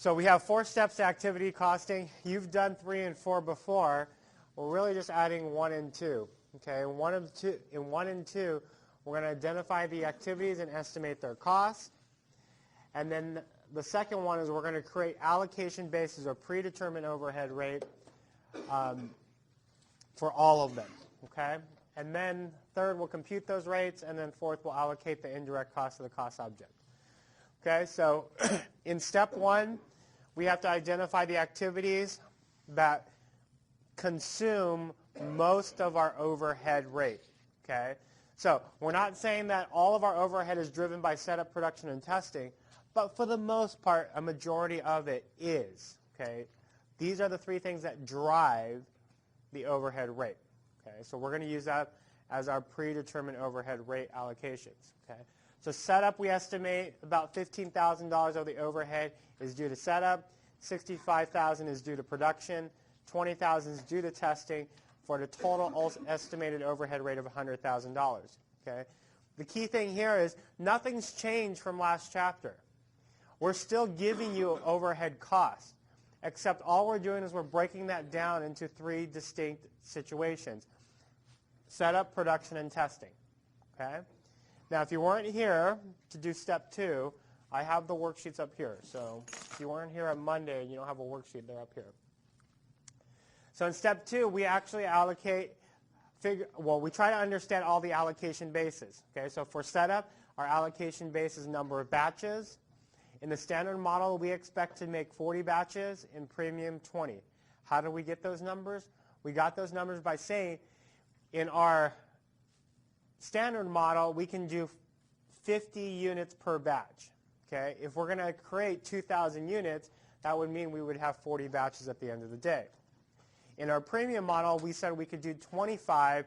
So we have 4 steps to activity costing. You've done 3 and 4 before. We're really just adding 1 and 2. Okay, in 1 and 2, we're going to identify the activities and estimate their cost. And then the second one is we're going to create allocation bases or predetermined overhead rate for all of them. Okay, and then third, we'll compute those rates, and then fourth, we'll allocate the indirect cost of the cost object. Okay, so in step 1, we have to identify the activities that consume most of our overhead rate. Okay, so we're not saying that all of our overhead is driven by setup, production, and testing, but for the most part, a majority of it is. Okay, these are the 3 things that drive the overhead rate. Okay, so we're going to use that as our predetermined overhead rate allocations. Okay. So setup, we estimate about $15,000 of the overhead is due to setup, $65,000 is due to production, $20,000 is due to testing, for the total estimated overhead rate of $100,000. Okay? The key thing here is nothing's changed from last chapter. We're still giving you overhead costs, except all we're doing is we're breaking that down into 3 distinct situations: setup, production, and testing. Okay? Now, if you weren't here to do step 2, I have the worksheets up here. So if you weren't here on Monday and you don't have a worksheet, they're up here. So in step 2, we actually we try to understand all the allocation bases. Okay? So for setup, our allocation base is number of batches. In the standard model, we expect to make 40 batches, in premium 20. How do we get those numbers? We got those numbers by saying in our standard model, we can do 50 units per batch. Okay? If we're going to create 2,000 units, that would mean we would have 40 batches at the end of the day. In our premium model, we said we could do 25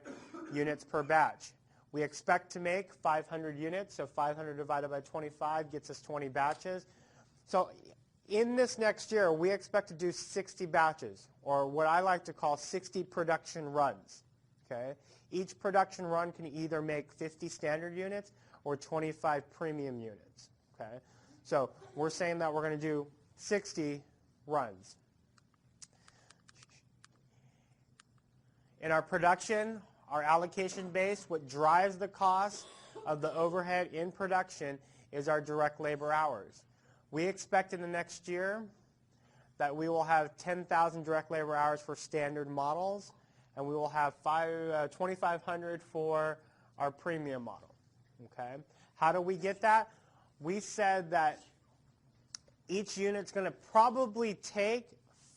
units per batch. We expect to make 500 units, so 500 divided by 25 gets us 20 batches. So in this next year, we expect to do 60 batches, or what I like to call 60 production runs. Okay? Each production run can either make 50 standard units or 25 premium units. Okay? So we're saying that we're going to do 60 runs. In our production, our allocation base, what drives the cost of the overhead in production is our direct labor hours. We expect in the next year that we will have 10,000 direct labor hours for standard models, and we will have 2,500 for our premium model. Okay? How do we get that? We said that each unit's going to probably take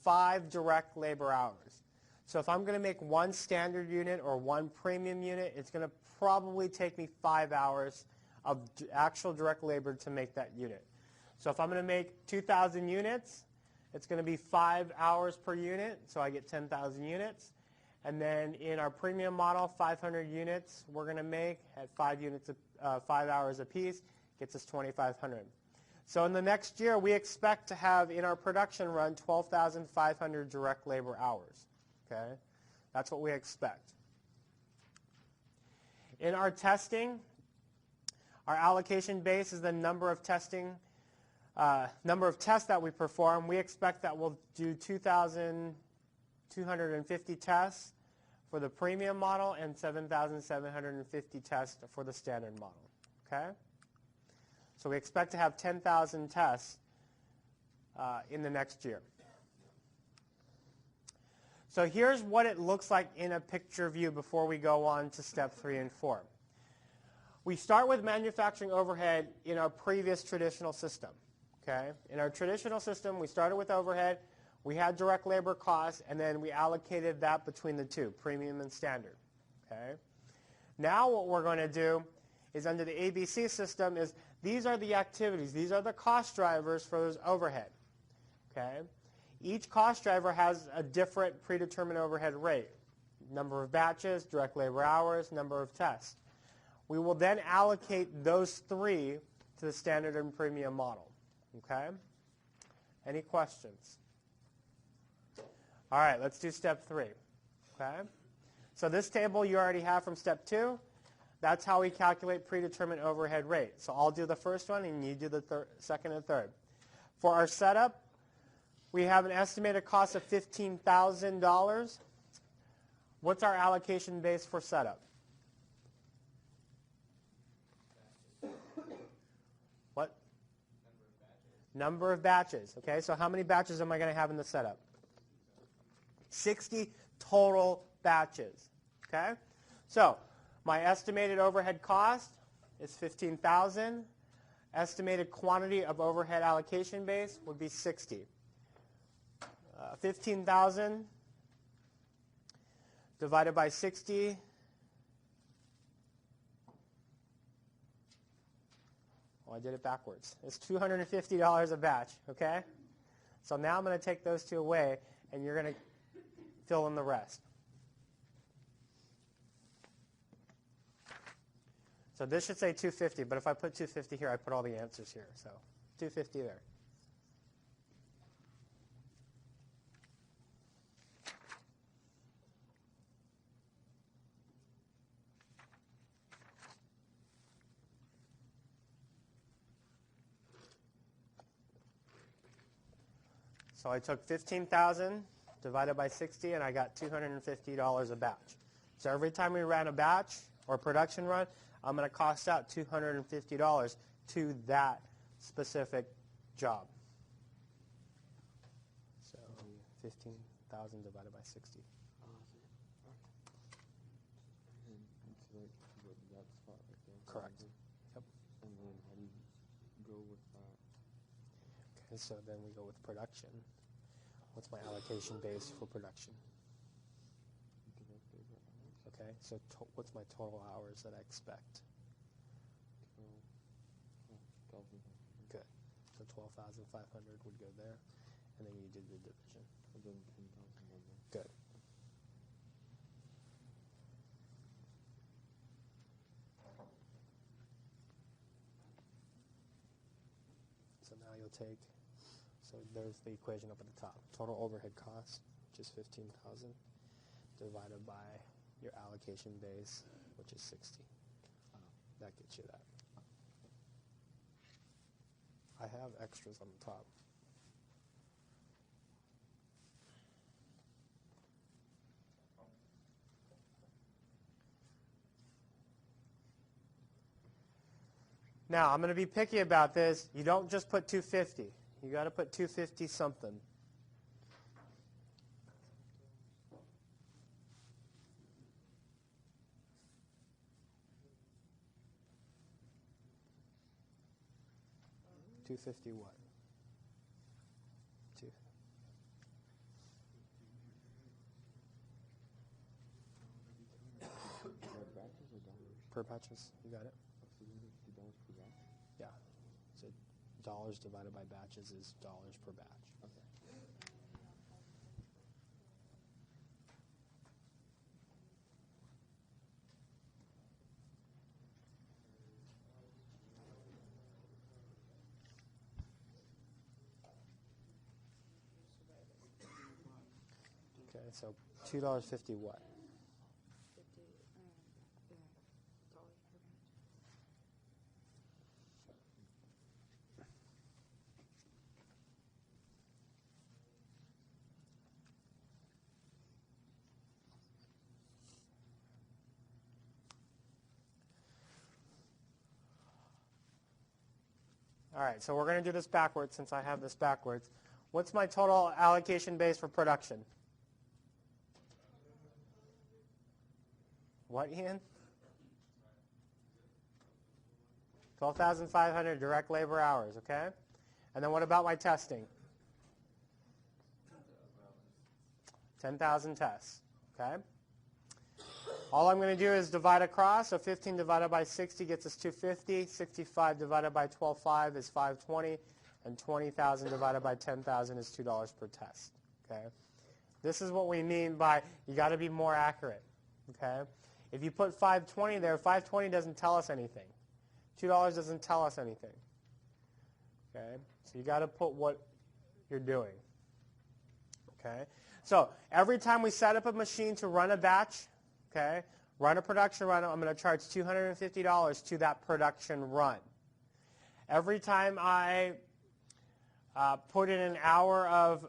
5 direct labor hours. So if I'm going to make 1 standard unit or 1 premium unit, it's going to probably take me 5 hours of actual direct labor to make that unit. So if I'm going to make 2,000 units, it's going to be 5 hours per unit, so I get 10,000 units. And then in our premium model, 500 units we're going to make at 5 hours a piece, gets us 2,500. So in the next year, we expect to have in our production run 12,500 direct labor hours. Okay? That's what we expect. In our testing, our allocation base is the number of tests that we perform. We expect that we'll do 2,250 tests for the premium model and 7,750 tests for the standard model. Okay? So we expect to have 10,000 tests in the next year. So here's what it looks like in a picture view before we go on to step 3 and 4. We start with manufacturing overhead in our previous traditional system. Okay? In our traditional system, we started with overhead, we had direct labor costs, and then we allocated that between the 2, premium and standard. Okay? Now what we're going to do is under the ABC system is these are the activities, these are the cost drivers for those overhead. Okay? Each cost driver has a different predetermined overhead rate. Number of batches, direct labor hours, number of tests. We will then allocate those 3 to the standard and premium model. Okay? Any questions? All right, let's do step 3. Okay? So this table you already have from step 2. That's how we calculate predetermined overhead rate. So I'll do the first one and you do the second and third. For our setup, we have an estimated cost of $15,000. What's our allocation base for setup? What? Number of batches. Okay, so how many batches am I going to have in the setup? 60 total batches. Okay, so my estimated overhead cost is $15,000. Estimated quantity of overhead allocation base would be 60. 15,000 divided by 60. Oh, I did it backwards. It's $250 a batch, okay? So now I'm going to take those two away, and you're going to fill in the rest. So this should say 250, but if I put 250 here, I put all the answers here. So 250 there. So I took 15,000 divided by 60, and I got $250 a batch. So every time we ran a batch or production run, I'm going to cost out $250 to that specific job. So 15,000 divided by 60. Correct. Yep. And then how do you go with that? Okay, so then we go with production. What's my allocation base for production? Okay, so what's my total hours that I expect? 12,500. Good. So 12,500 would go there, and then you did the division. And then 10,000 on there. Good. So now you'll take, so there's the equation up at the top. Total overhead cost, which is 15,000, divided by your allocation base, which is 60. That gets you that. I have extras on the top. Now, I'm going to be picky about this. You don't just put 250. You got to put 250 something. $250 what? Two. Batches or dollars? Per batches. You got it? $50 per batch? Yeah. So dollars divided by batches is dollars per batch. Okay. Okay, so $2.50 what? All right, so we're going to do this backwards since I have this backwards. What's my total allocation base for production? What, Ian? 12,500 direct labor hours, okay? And then what about my testing? 10,000 tests, okay? All I'm going to do is divide across, so 15 divided by 60 gets us 250, 65 divided by 12.5 is 520, and 20,000 divided by 10,000 is $2 per test, okay? This is what we mean by you got to be more accurate, okay? If you put 520 there, 520 doesn't tell us anything. $2 doesn't tell us anything, okay? So you got to put what you're doing, okay? So every time we set up a machine to run a batch, okay, run a production run, I'm going to charge $250 to that production run. Every time I put in an hour of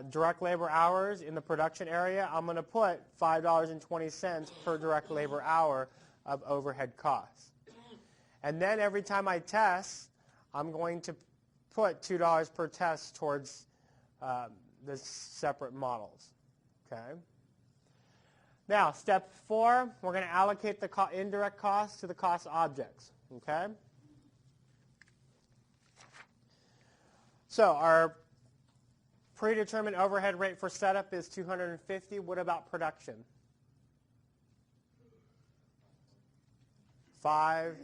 direct labor hours in the production area, I'm going to put $5.20 per direct labor hour of overhead costs. And then every time I test, I'm going to put $2 per test towards the separate models. Okay. Now, step 4, we're going to allocate the indirect costs to the cost objects. Okay. So our predetermined overhead rate for setup is $250. What about production? $5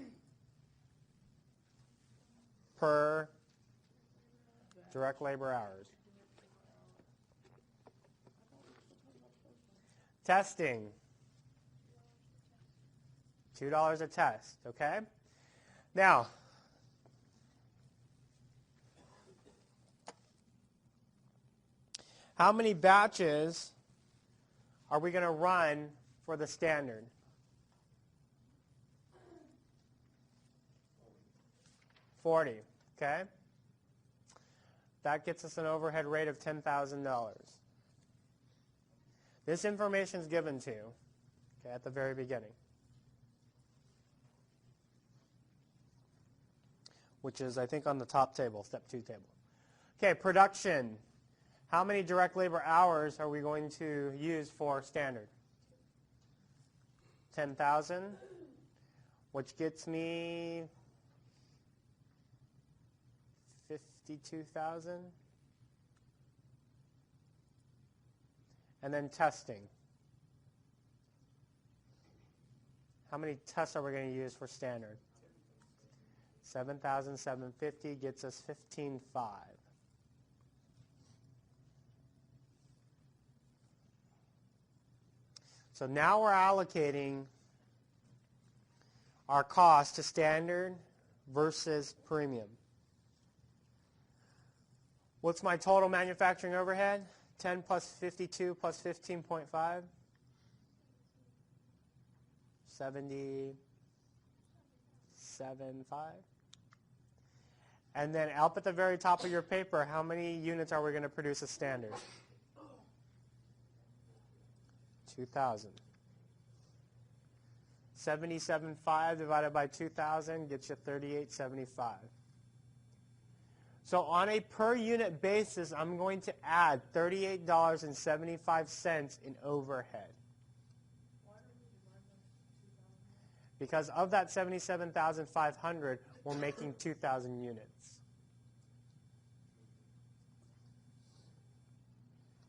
per direct labor hours. Testing, $2 a test, okay? Now, how many batches are we going to run for the standard? 40, okay? That gets us an overhead rate of $10,000. This information is given to you, okay, at the very beginning, which is, I think, on the top table, step 2 table. Okay, production. How many direct labor hours are we going to use for standard? 10,000, which gets me 52,000. And then testing. How many tests are we going to use for standard? 7,750 gets us 15,500. So now we're allocating our cost to standard versus premium. What's my total manufacturing overhead? 10 plus 52 plus 15.5? 77.5. And then up at the very top of your paper, how many units are we going to produce as standard? 2,000. 77.5 divided by 2,000 gets you 38.75. So on a per unit basis, I'm going to add $38.75 in overhead. Because of that 77,500, we're making 2,000 units.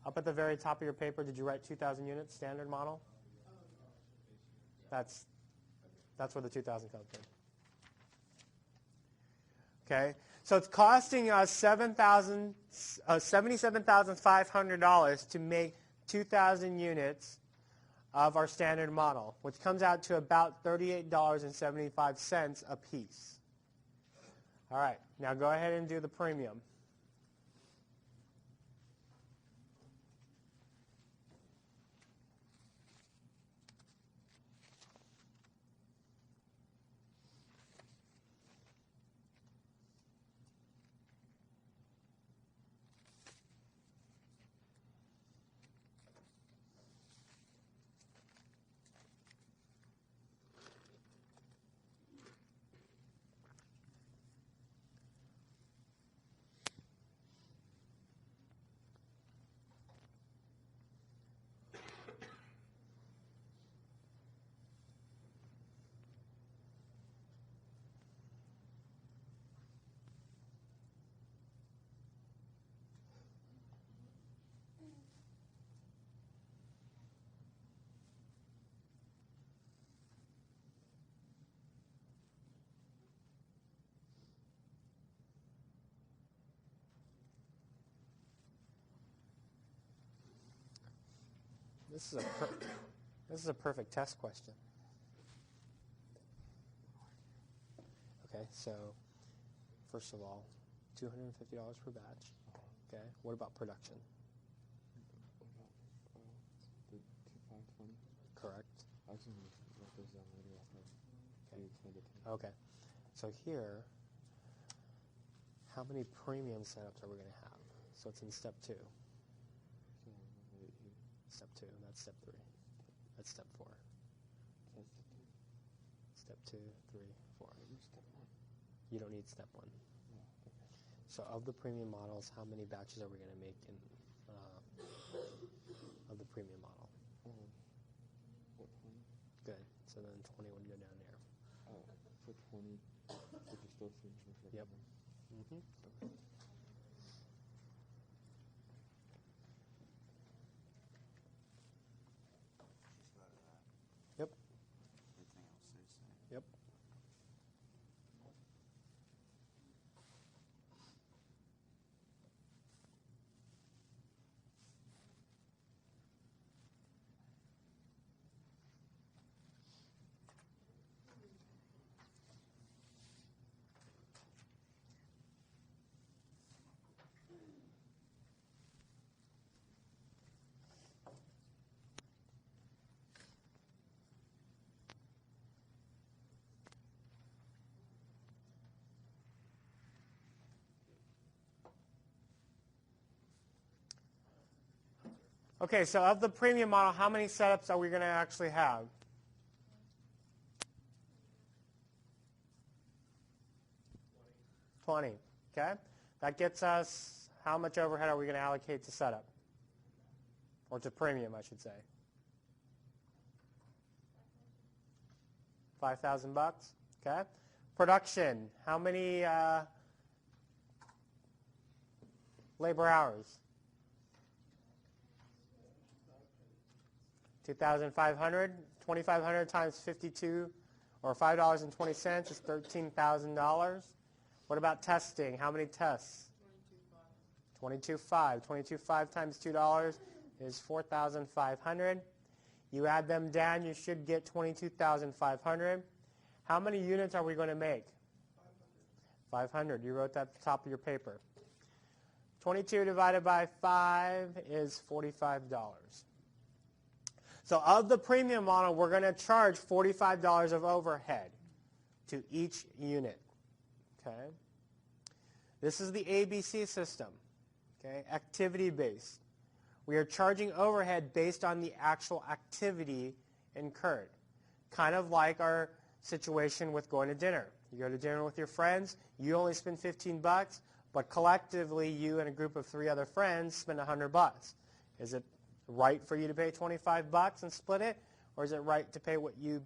Up at the very top of your paper, did you write 2,000 units, standard model? That's where the 2,000 comes from. Okay, so it's costing us $77,500 to make 2,000 units of our standard model, which comes out to about $38.75 a piece. All right, now go ahead and do the premium. This is a perfect test question. Okay, so first of all, $250 per batch. Okay, what about production? The 520. Correct. I was going to write those down later after Okay. you explained it to me. Okay, so here, how many premium setups are we going to have? So it's in step 2. Step 2. That's step 3. That's step 4. That's step 2. Step 2, 3, 4. Step 1. You don't need step 1. No, okay. So of the premium models, how many batches are we going to make in of the premium model? What, 20? Good. So then 20 would go down there. Oh, so 20, so just those things were Yep. Mm-hmm. Okay. Just vote of that. Yep. Everything else stays the same. Yep. Okay, so of the premium model, how many setups are we going to actually have? 20. Okay? That gets us, how much overhead are we going to allocate to setup? Or to premium, I should say. $5,000. Okay? Production, how many labor hours? 2,500. 2,500 times 52, or $5.20 is $13,000. What about testing? How many tests? 22.5. 22.5 times $2 is $4,500. You add them down, you should get 22,500. How many units are we going to make? 500. You wrote that at the top of your paper. 22 divided by 5 is $45. So of the premium model, we're going to charge $45 of overhead to each unit. Okay? This is the ABC system. Okay? Activity-based. We are charging overhead based on the actual activity incurred. Kind of like our situation with going to dinner. You go to dinner with your friends, you only spend 15 bucks, but collectively you and a group of 3 other friends spend 100 bucks. Is it right for you to pay 25 bucks and split it, or is it right to pay what you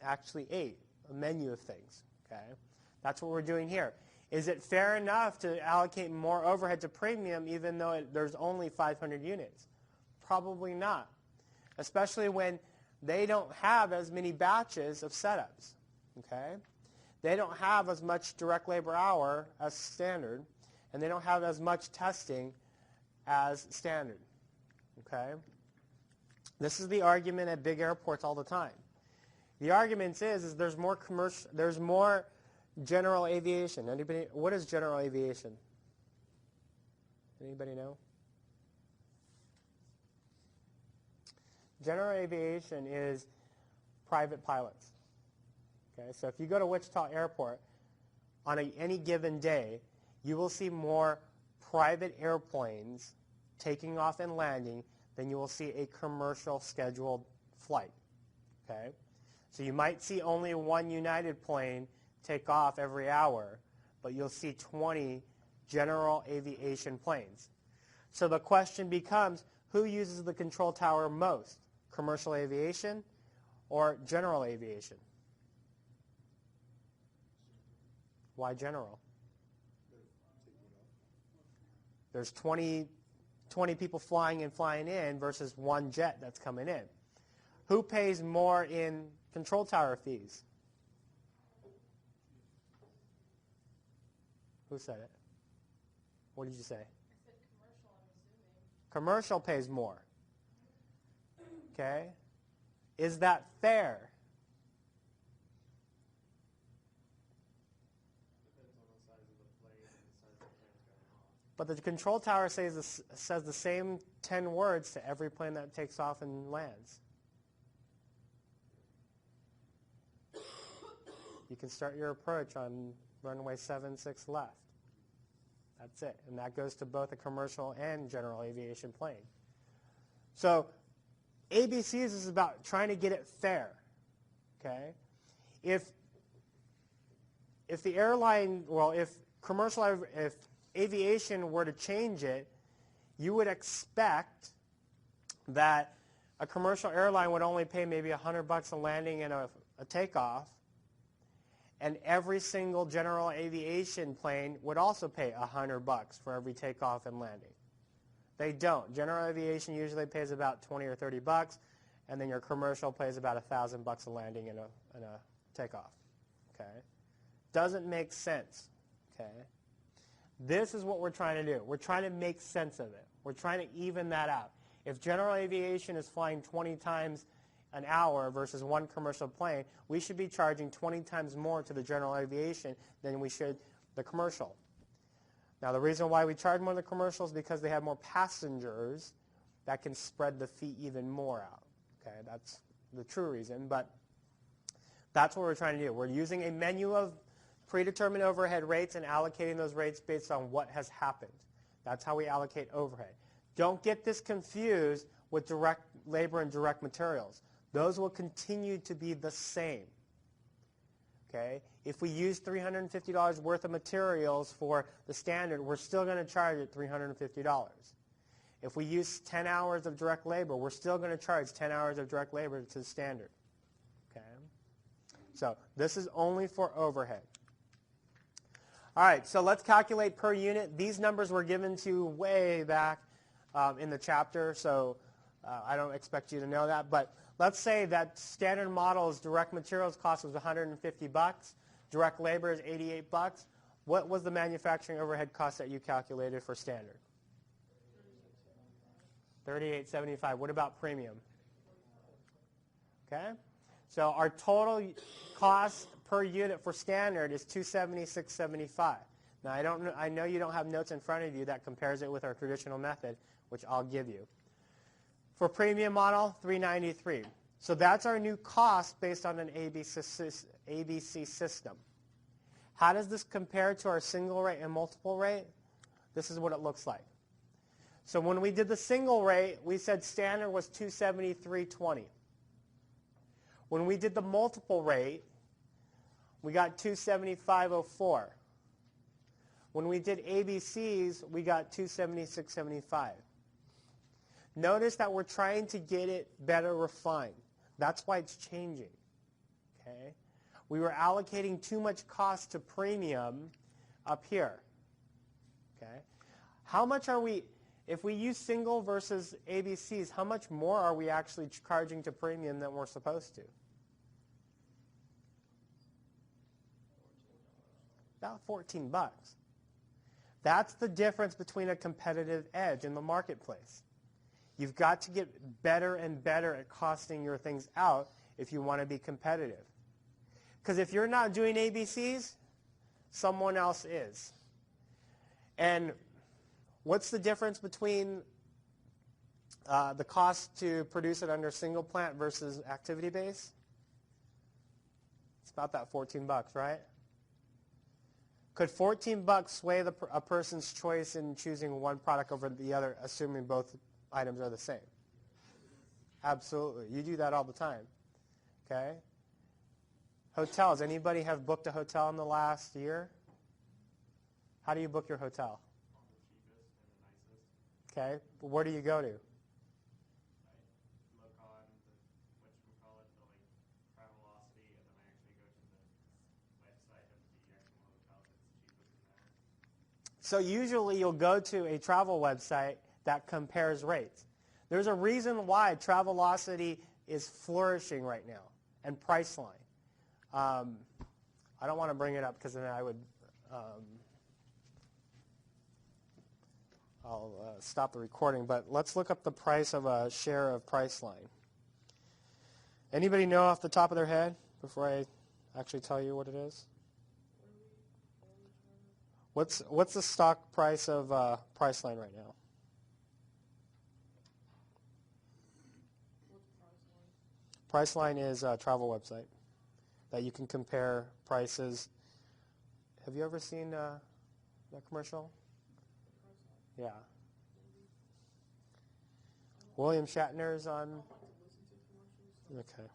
actually ate, a menu of things? Okay? That's what we're doing here. Is it fair enough to allocate more overhead to premium even though there's only 500 units? Probably not, especially when they don't have as many batches of setups. Okay? They don't have as much direct labor hour as standard, and they don't have as much testing as standard. Okay? This is the argument at big airports all the time. The argument is there's more commercial, there's more general aviation. Anybody? What is general aviation? Anybody know? General aviation is private pilots. Okay, so if you go to Wichita Airport on any given day, you will see more private airplanes taking off and landing than you will see a commercial scheduled flight. Okay, so you might see only one United plane take off every hour, but you'll see 20 general aviation planes. So the question becomes, who uses the control tower most? Commercial aviation or general aviation? Why general? There's 20 people flying in versus one jet that's coming in. Who pays more in control tower fees? Who said it? What did you say? I said commercial, I'm assuming. Commercial pays more. Okay? Is that fair? Depends on the size of the plane and the size of the plane going off. But the control tower says the same 10 words to every plane that takes off and lands. You can start your approach on runway 76 left. That's it. And that goes to both a commercial and general aviation plane. So ABCs is about trying to get it fair. Okay? If the airline, well, if aviation were to change it, you would expect that a commercial airline would only pay maybe $100 a landing and a takeoff, and every single general aviation plane would also pay $100 for every takeoff and landing. They don't. General aviation usually pays about $20 or $30, and then your commercial pays about $1,000 a landing and a takeoff. Okay, doesn't make sense. Okay, this is what we're trying to do. We're trying to make sense of it. We're trying to even that out. If general aviation is flying 20 times an hour versus one commercial plane, we should be charging 20 times more to the general aviation than we should the commercial. Now, the reason why we charge more to the commercial is because they have more passengers that can spread the fee even more out. Okay, that's the true reason, but that's what we're trying to do. We're using a menu of predetermined overhead rates and allocating those rates based on what has happened. That's how we allocate overhead. Don't get this confused with direct labor and direct materials. Those will continue to be the same. Okay? If we use $350 worth of materials for the standard, we're still going to charge it $350. If we use 10 hours of direct labor, we're still going to charge 10 hours of direct labor to the standard. Okay? So this is only for overhead. All right, so let's calculate per unit. These numbers were given to you way back in the chapter, so I don't expect you to know that. But let's say that standard model's direct materials cost was $150. Direct labor is $88. What was the manufacturing overhead cost that you calculated for standard? $38.75. What about premium? Okay, so our total cost per unit for standard is $276.75. Now I know you don't have notes in front of you that compares it with our traditional method, which I'll give you. For premium model, $393. So that's our new cost based on an ABC system. How does this compare to our single rate and multiple rate? This is what it looks like. So when we did the single rate, we said standard was $273.20. When we did the multiple rate, we got $275.04. When we did ABCs, we got $276.75. Notice that we're trying to get it better refined. That's why it's changing. Okay? We were allocating too much cost to premium up here. Okay? How much are we, if we use single versus ABCs, how much more are we actually charging to premium than we're supposed to? About $14. That's the difference between a competitive edge in the marketplace. You've got to get better and better at costing your things out if you want to be competitive. Because if you're not doing ABCs, someone else is. And what's the difference between the cost to produce it under single plant versus activity base? It's about that $14, right? Could $14 sway a person's choice in choosing one product over the other, assuming both items are the same? Absolutely. You do that all the time. Okay? Hotels. Anybody have booked a hotel in the last year? How do you book your hotel? On the cheapest and the nicest. Okay. Where do you go to? I look on the Travelocity, and then I actually go to the website of the actual hotel that's cheapest in there. So usually you'll go to a travel website that compares rates. There's a reason why Travelocity is flourishing right now, and Priceline. I don't want to bring it up because then I would I'll stop the recording, but let's look up the price of a share of Priceline. Anybody know off the top of their head before I actually tell you what it is? What's the stock price of Priceline right now? Priceline is a travel website that you can compare prices. Have you ever seen that commercial? Yeah. William Shatner's on. Okay.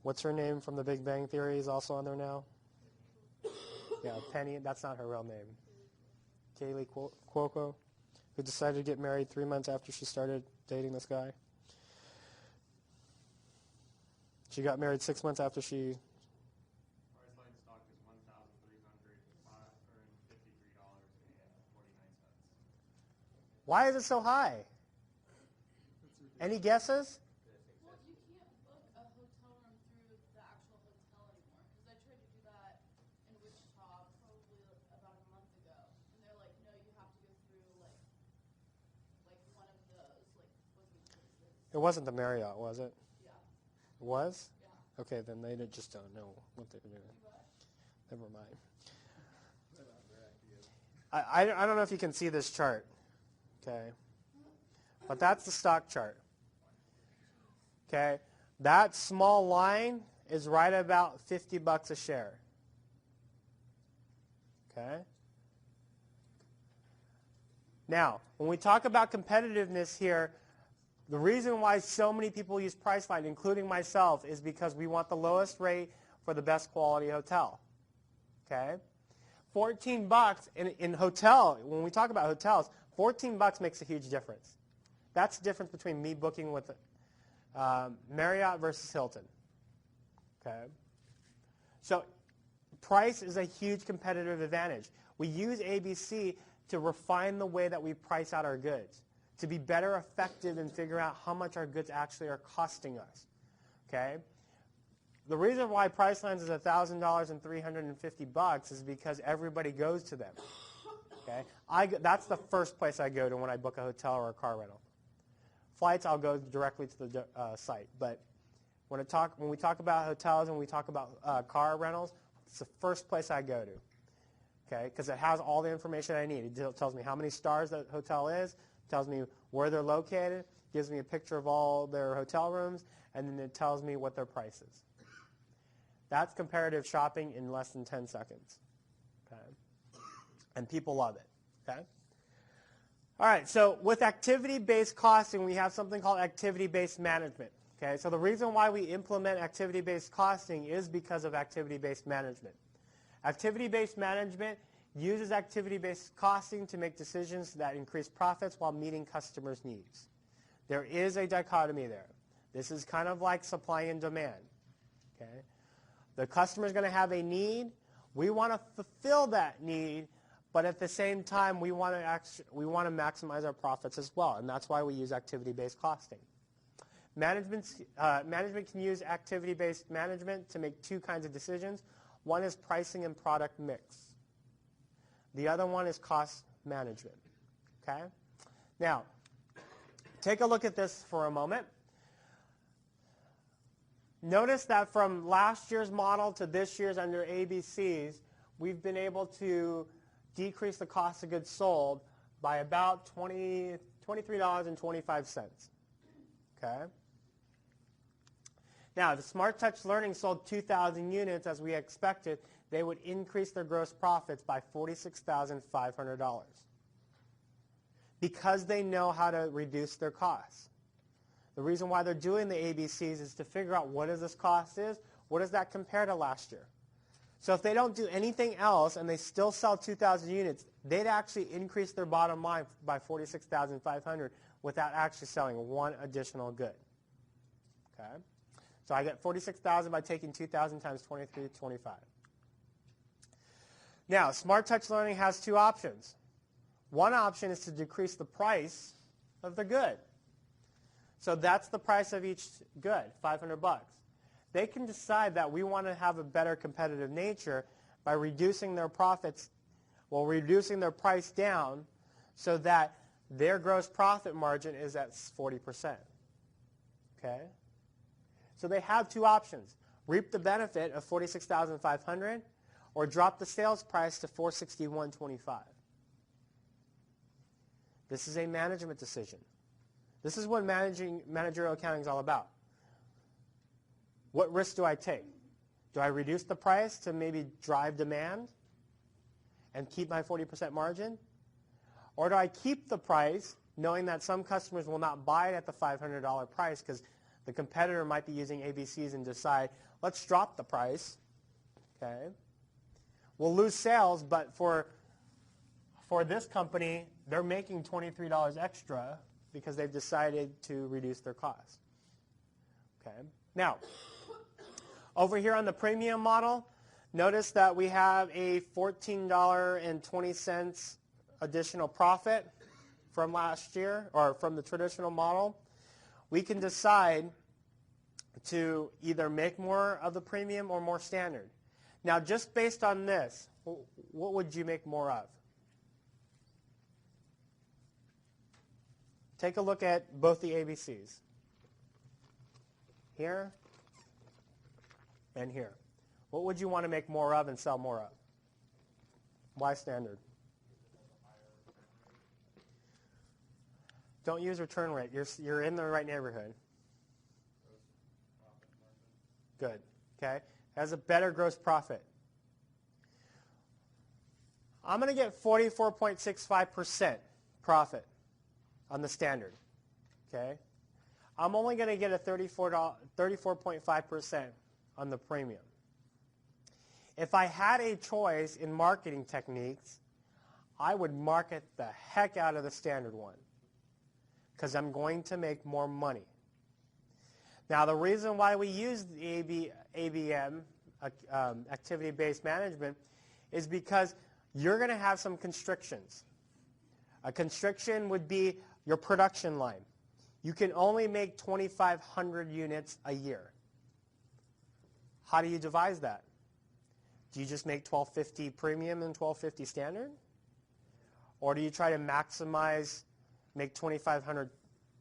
What's her name from The Big Bang Theory is also on there now? Yeah, Penny. That's not her real name. Kaylee Cuoco, who decided to get married 3 months after she started dating this guy. She got married 6 months after she... Priceline stock is $1,353.49. Why is it so high? Any guesses? Well, you can't book a hotel room through the actual hotel anymore. Because I tried to do that in Wichita probably about a month ago. And they're like, no, you have to go through like one of those, like, booking places. It wasn't the Marriott, was it? Yeah. It was? Yeah. Okay, then they just don't know what they're doing. Never mind. I don't know if you can see this chart, okay? But that's the stock chart, okay? That small line is right about $50 a share, okay? Now, when we talk about competitiveness here, the reason why so many people use Priceline, including myself, is because we want the lowest rate for the best quality hotel. Okay? $14 in hotel, when we talk about hotels, $14 makes a huge difference. That's the difference between me booking with Marriott versus Hilton. Okay? So price is a huge competitive advantage. We use ABC to refine the way that we price out our goods, to be better effective in figuring out how much our goods actually are costing us. Okay? The reason why Pricelines is $1,000 and $350 is because everybody goes to them. Okay? That's the first place I go to when I book a hotel or a car rental. Flights, I'll go directly to the site. But when we talk about hotels and we talk about car rentals, it's the first place I go to. Okay? Because it has all the information I need. It tells me how many stars that hotel is, tells me where they're located, gives me a picture of all their hotel rooms, and then it tells me what their price is. That's comparative shopping in less than 10 seconds. Okay? And people love it. Okay? All right, so with activity-based costing, we have something called activity-based management. Okay? So the reason why we implement activity-based costing is because of activity-based management. Activity-based management uses activity-based costing to make decisions that increase profits while meeting customers' needs. There is a dichotomy there. This is kind of like supply and demand. Okay? The customer is going to have a need. We want to fulfill that need, but at the same time, we want to maximize our profits as well, and that's why we use activity-based costing. Management can use activity-based management to make two kinds of decisions. One is pricing and product mix. The other one is cost management. Okay? Now, take a look at this for a moment. Notice that from last year's model to this year's under ABCs, we've been able to decrease the cost of goods sold by about $23.25. Okay? Now, if Smart Touch Learning sold 2,000 units as we expected, they would increase their gross profits by $46,500 because they know how to reduce their costs. The reason why they're doing the ABCs is to figure out what this cost is, what does that compare to last year. So if they don't do anything else and they still sell 2,000 units, they'd actually increase their bottom line by $46,500 without actually selling one additional good. Okay? So I get $46,000 by taking 2,000 times 23.25. Now, Smart Touch Learning has two options. One option is to decrease the price of the good. So that's the price of each good, $500. They can decide that we want to have a better competitive nature by reducing their profits, reducing their price down so that their gross profit margin is at 40%. Okay? So they have two options. Reap the benefit of $46,500 or drop the sales price to $461.25. This is a management decision. This is what managerial accounting is all about. What risk do I take? Do I reduce the price to maybe drive demand and keep my 40% margin? Or do I keep the price knowing that some customers will not buy it at the $500 price because The competitor might be using ABCs and decide, let's drop the price. Okay. We'll lose sales, but for this company, they're making $23 extra because they've decided to reduce their cost. Okay. Now, over here on the premium model, notice that we have a $14.20 additional profit from last year, or from the traditional model. We can decide to either make more of the premium or more standard. Now, just based on this, what would you make more of? Take a look at both the ABCs. Here and here. What would you want to make more of and sell more of? Why standard? Don't use return rate. You're in the right neighborhood. Good. Okay. Has a better gross profit. I'm going to get 44.65% profit on the standard. Okay. I'm only going to get a 34.5% on the premium. If I had a choice in marketing techniques, I would market the heck out of the standard one because I'm going to make more money. Now, the reason why we use the ABM, activity-based management, is because you're going to have some constrictions. A constriction would be your production line. You can only make 2,500 units a year. How do you devise that? Do you just make 1,250 premium and 1,250 standard? Or do you try to maximize, make 2,500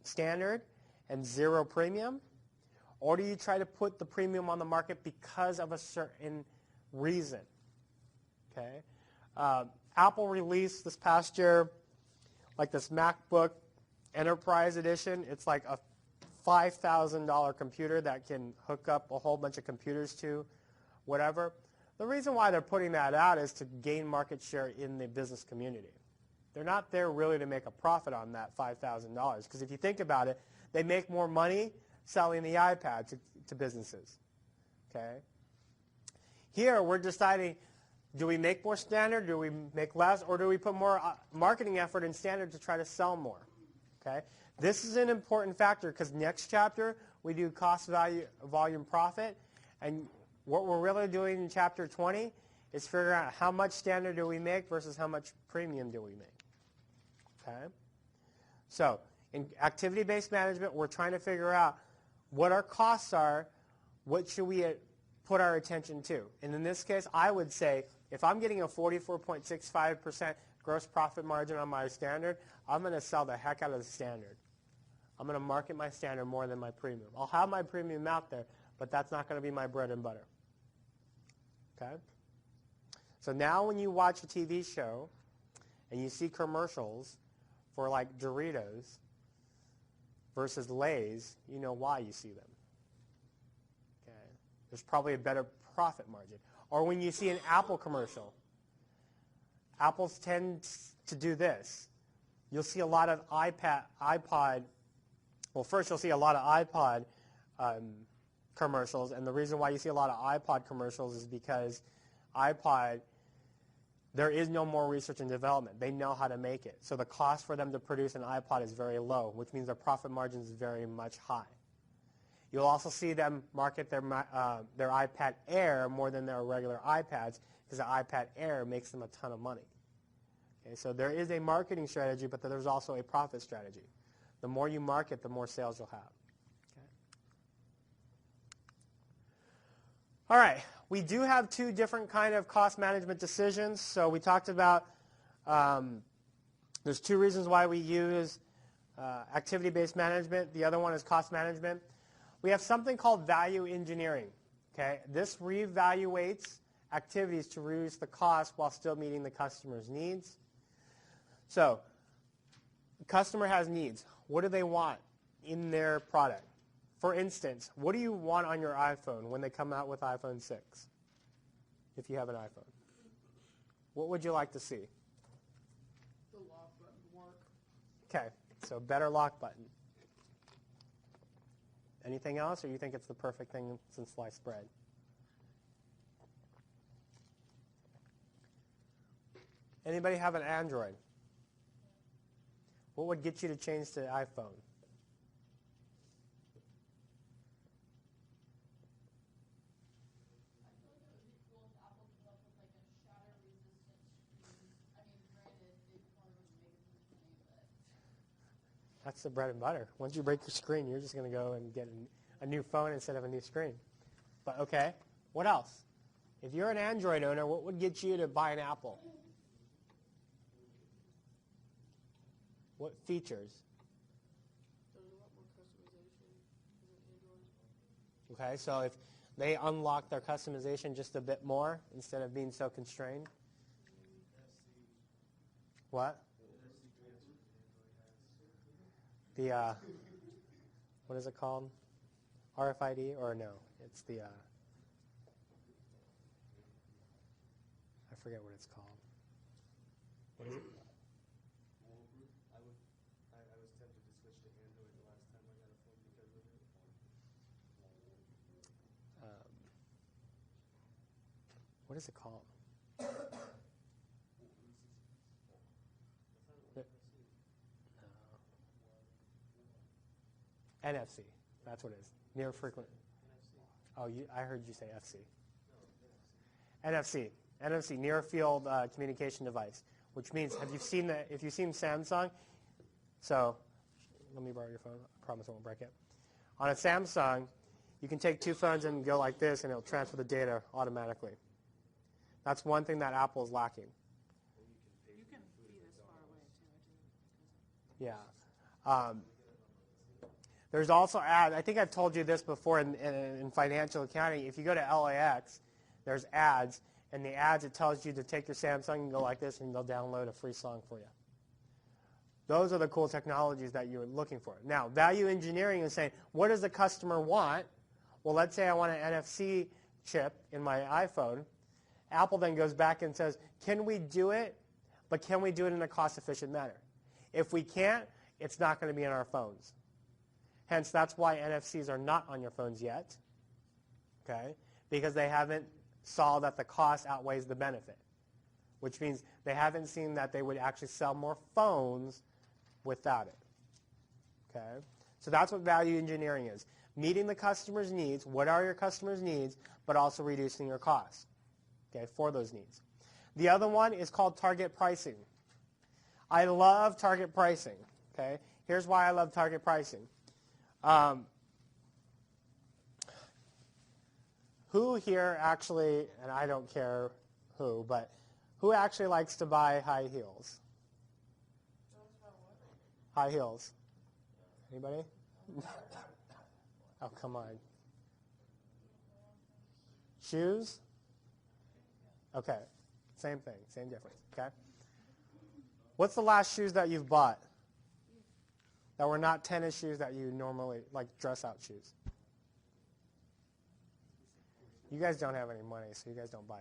standard and 0 premium? Or do you try to put the premium on the market because of a certain reason? Okay. Apple released this past year, like this MacBook Enterprise Edition. It's like a $5,000 computer that can hook up a whole bunch of computers to whatever. The reason why they're putting that out is to gain market share in the business community. They're not there really to make a profit on that $5,000 because if you think about it, they make more money selling the iPad to businesses. Okay. Here we're deciding, do we make more standard, do we make less, or do we put more marketing effort in standard to try to sell more? Okay. This is an important factor because next chapter we do cost, value, volume, profit, and what we're really doing in chapter 20 is figuring out how much standard do we make versus how much premium do we make. Okay. So in activity-based management, we're trying to figure out what our costs are, what should we put our attention to. And in this case, I would say if I'm getting a 44.65% gross profit margin on my standard, I'm going to sell the heck out of the standard. I'm going to market my standard more than my premium. I'll have my premium out there, but that's not going to be my bread and butter. Okay? So now when you watch a TV show and you see commercials for like Doritos versus Lay's, you know why you see them. Okay? There's probably a better profit margin. Or when you see an Apple commercial, Apples tend to do this. You'll see a lot of iPod. Well, first you'll see a lot of iPod commercials, and the reason why you see a lot of iPod commercials is because iPod, there is no more research and development. They know how to make it. So the cost for them to produce an iPod is very low, which means their profit margin is very much high. You'll also see them market their iPad Air more than their regular iPads because the iPad Air makes them a ton of money. Okay, so there is a marketing strategy, but there's also a profit strategy. The more you market, the more sales you'll have. Okay. All right, we do have two different kind of cost management decisions. So we talked about there's two reasons why we use activity-based management. The other one is cost management. We have something called value engineering. Okay, this reevaluates activities to reduce the cost while still meeting the customer's needs. So the customer has needs. What do they want in their product? For instance, what do you want on your iPhone when they come out with iPhone 6? If you have an iPhone. What would you like to see? The lock button to work. Okay, so better lock button. Anything else, or you think it's the perfect thing since sliced bread? Anybody have an Android? What would get you to change to iPhone? That's the bread and butter. Once you break your screen, you're just going to go and get a new phone instead of a new screen. But okay, what else? If you're an Android owner, what would get you to buy an Apple? What features? There's a lot more customization than Android. Okay, so if they unlock their customization just a bit more instead of being so constrained. What? The, what is it called? RFID, or no? It's the, I forget what it's called. What is it? I was tempted to switch to Android the last time I got a phone because of it. What is it called? NFC. That's what it is. Near frequent. Oh, I heard you say FC. NFC. NFC, near field communication device, which means, if you've seen Samsung, so let me borrow your phone. I promise I won't break it. On a Samsung, you can take two phones and go like this, and it'll transfer the data automatically. That's one thing that Apple is lacking. You can be this far away, too. Yeah. There's also ads. I think I've told you this before in financial accounting. If you go to LAX, there's ads. And the ads, it tells you to take your Samsung and go like this, and they'll download a free song for you. Those are the cool technologies that you're looking for. Now, value engineering is saying, what does the customer want? Well, let's say I want an NFC chip in my iPhone. Apple then goes back and says, can we do it, but can we do it in a cost-efficient manner? If we can't, it's not going to be in our phones. Hence, that's why NFCs are not on your phones yet, okay? Because they haven't saw that the cost outweighs the benefit, which means they haven't seen that they would actually sell more phones without it, okay? So that's what value engineering is, meeting the customer's needs. What are your customer's needs, but also reducing your costs, okay, for those needs. The other one is called target pricing. I love target pricing, okay? Here's why I love target pricing. Who here actually, and I don't care who, but who actually likes to buy high heels? High heels. Anybody? Oh, come on. Shoes? Okay. Same thing. Same difference. Okay. What's the last shoes that you've bought that were not tennis shoes that you normally, like dress-out shoes? You guys don't have any money, so you guys don't buy.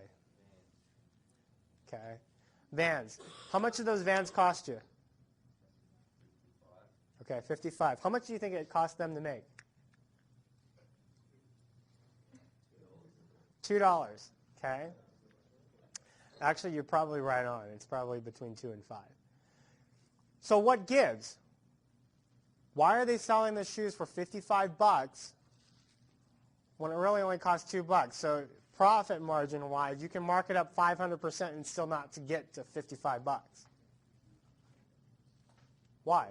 Okay. Vans. How much do those Vans cost you? Okay, $55. How much do you think it cost them to make? $2. Okay. Actually, you're probably right on. It's probably between 2 and 5. So what gives? Why are they selling the shoes for $55 when it really only costs $2? So profit margin-wise, you can mark it up 500% and still not to get to $55. Why?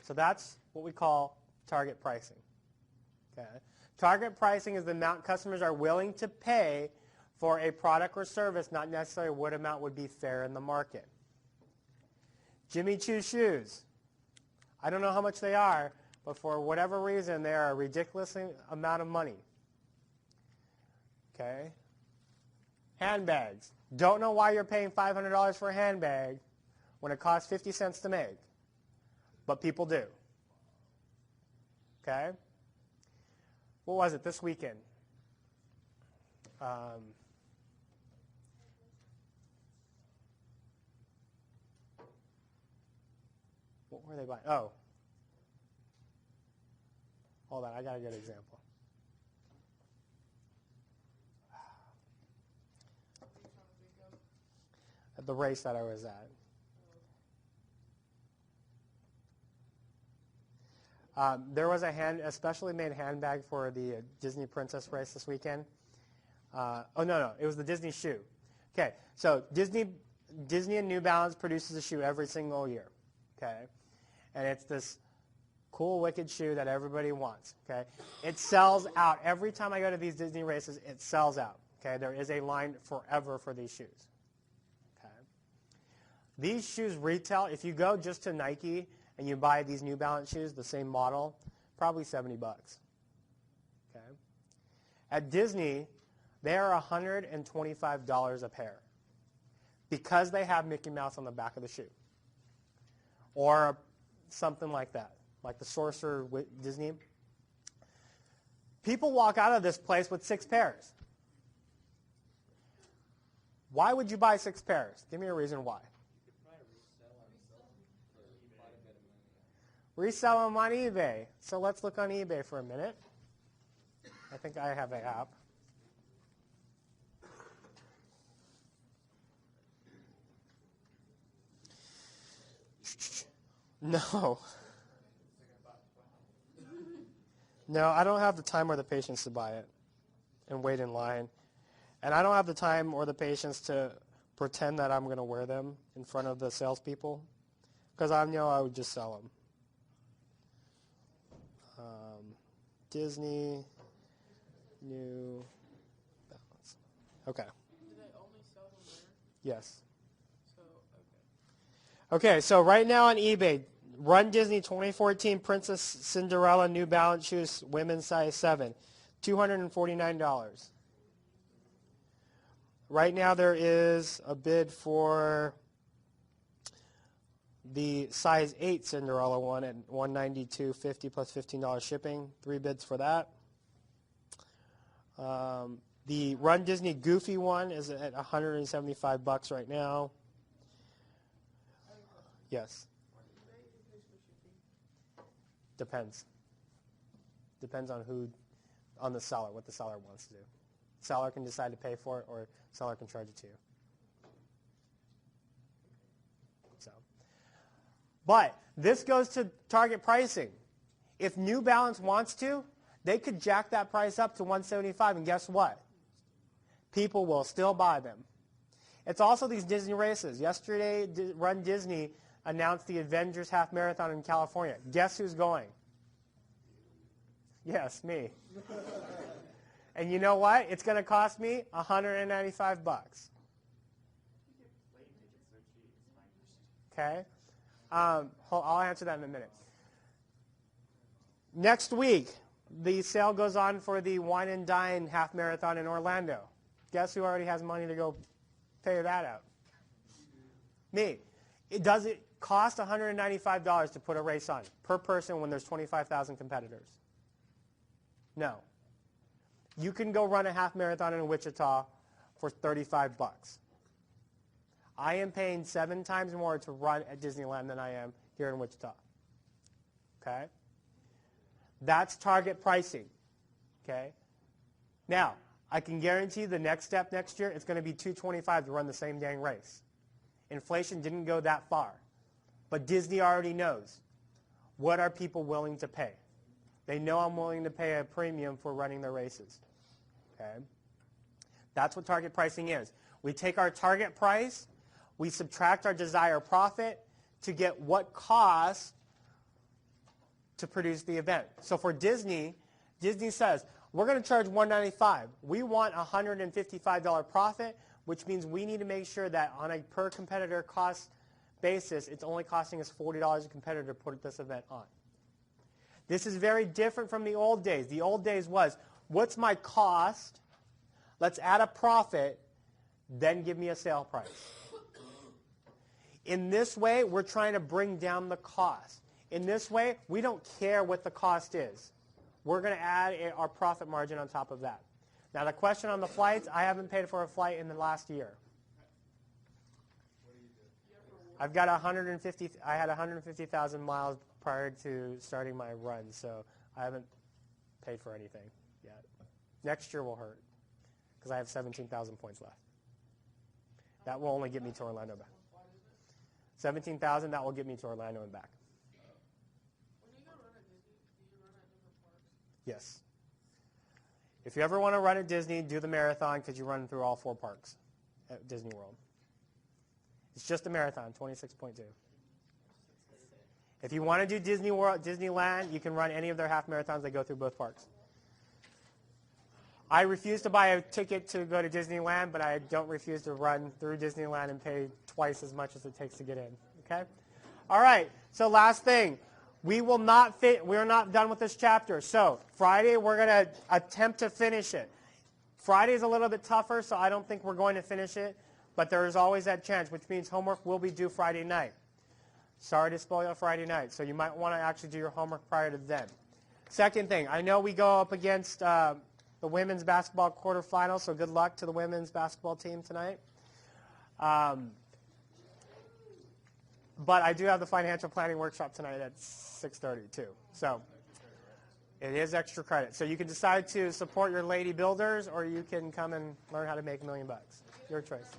So that's what we call target pricing. Okay. Target pricing is the amount customers are willing to pay for a product or service, not necessarily what amount would be fair in the market. Jimmy Choo shoes. I don't know how much they are, but for whatever reason, they are a ridiculous amount of money. Okay. Handbags. Don't know why you're paying $500 for a handbag when it costs 50 cents to make, but people do. Okay. What was it this weekend? Where are they buying? Oh. Hold on, I got a good example. At the race that I was at. There was a specially made handbag for the Disney Princess race this weekend. No, it was the Disney shoe. Okay, so Disney and New Balance produces a shoe every single year. Okay, and it's this cool, wicked shoe that everybody wants. Okay, it sells out every time I go to these Disney races. It sells out. Okay, there is a line forever for these shoes. Okay, these shoes retail. If you go just to Nike and you buy these New Balance shoes, the same model, probably $70. Okay, at Disney, they are $125 a pair because they have Mickey Mouse on the back of the shoe or something like that, like the Sorcerer with Disney. People walk out of this place with 6 pairs. Why would you buy 6 pairs? Give me a reason why. Resell them on eBay. So let's look on eBay for a minute. I think I have an app. No. No, I don't have the time or the patience to buy it and wait in line. And I don't have the time or the patience to pretend that I'm going to wear them in front of the salespeople because I know I would just sell them. Disney, New Balance. Okay. Do they only sell them there? Yes. So, okay. Okay, so right now on eBay, Run Disney 2014 Princess Cinderella New Balance shoes, women's size 7, $249. Right now there is a bid for the size 8 Cinderella one at $192.50 plus $15 shipping. 3 bids for that. The Run Disney Goofy one is at $175 right now. Yes. Depends. Depends on the seller, what the seller wants to do. Seller can decide to pay for it, or seller can charge it to you. So, but this goes to target pricing. If New Balance wants to, they could jack that price up to $175, and guess what? People will still buy them. It's also these Disney races. Yesterday, Run Disney announced the Avengers Half Marathon in California. Guess who's going? Yes, me. And you know what? It's going to cost me $195. Okay? I'll answer that in a minute. Next week, the sale goes on for the Wine and Dine Half Marathon in Orlando. Guess who already has money to go pay that out? Me. Does it cost $195 to put a race on per person when there's 25,000 competitors? No. You can go run a half marathon in Wichita for $35. I am paying 7 times more to run at Disneyland than I am here in Wichita. Okay? That's target pricing. Okay? Now, I can guarantee the next step next year, it's going to be $225 to run the same dang race. Inflation didn't go that far. But Disney already knows. What are people willing to pay? They know I'm willing to pay a premium for running their races. Okay? That's what target pricing is. We take our target price, we subtract our desired profit to get what cost to produce the event. So for Disney, Disney says, we're going to charge $195. We want a $155 profit, which means we need to make sure that on a per competitor cost basis, it's only costing us $40 a competitor to put this event on. This is very different from the old days. The old days was, what's my cost? Let's add a profit, then give me a sale price. In this way, we're trying to bring down the cost. In this way, we don't care what the cost is. We're going to add our profit margin on top of that. Now, the question on the flights, I haven't paid for a flight in the last year. I've got 150. I had 150,000 miles prior to starting my run, so I haven't paid for anything yet. Next year will hurt because I have 17,000 points left. That will only get me to Orlando back. 17,000. That will get me to Orlando and back. When you go run at Disney, do you run at different parks? Yes. If you ever want to run at Disney, do the marathon because you run through all 4 parks at Disney World. It's just a marathon, 26.2. If you want to do Disney World, Disneyland, you can run any of their half marathons that go through both parks. I refuse to buy a ticket to go to Disneyland, but I don't refuse to run through Disneyland and pay twice as much as it takes to get in. Okay? All right. So last thing. We're not done with this chapter. So Friday, we're going to attempt to finish it. Friday's a little bit tougher, so I don't think we're going to finish it. But there is always that chance, which means homework will be due Friday night. Sorry to spoil your Friday night. So you might want to actually do your homework prior to then. Second thing, I know we go up against the women's basketball quarterfinals, so good luck to the women's basketball team tonight. But I do have the financial planning workshop tonight at 6:30 too. So it is extra credit. So you can decide to support your lady builders, or you can come and learn how to make $1 million. Your choice.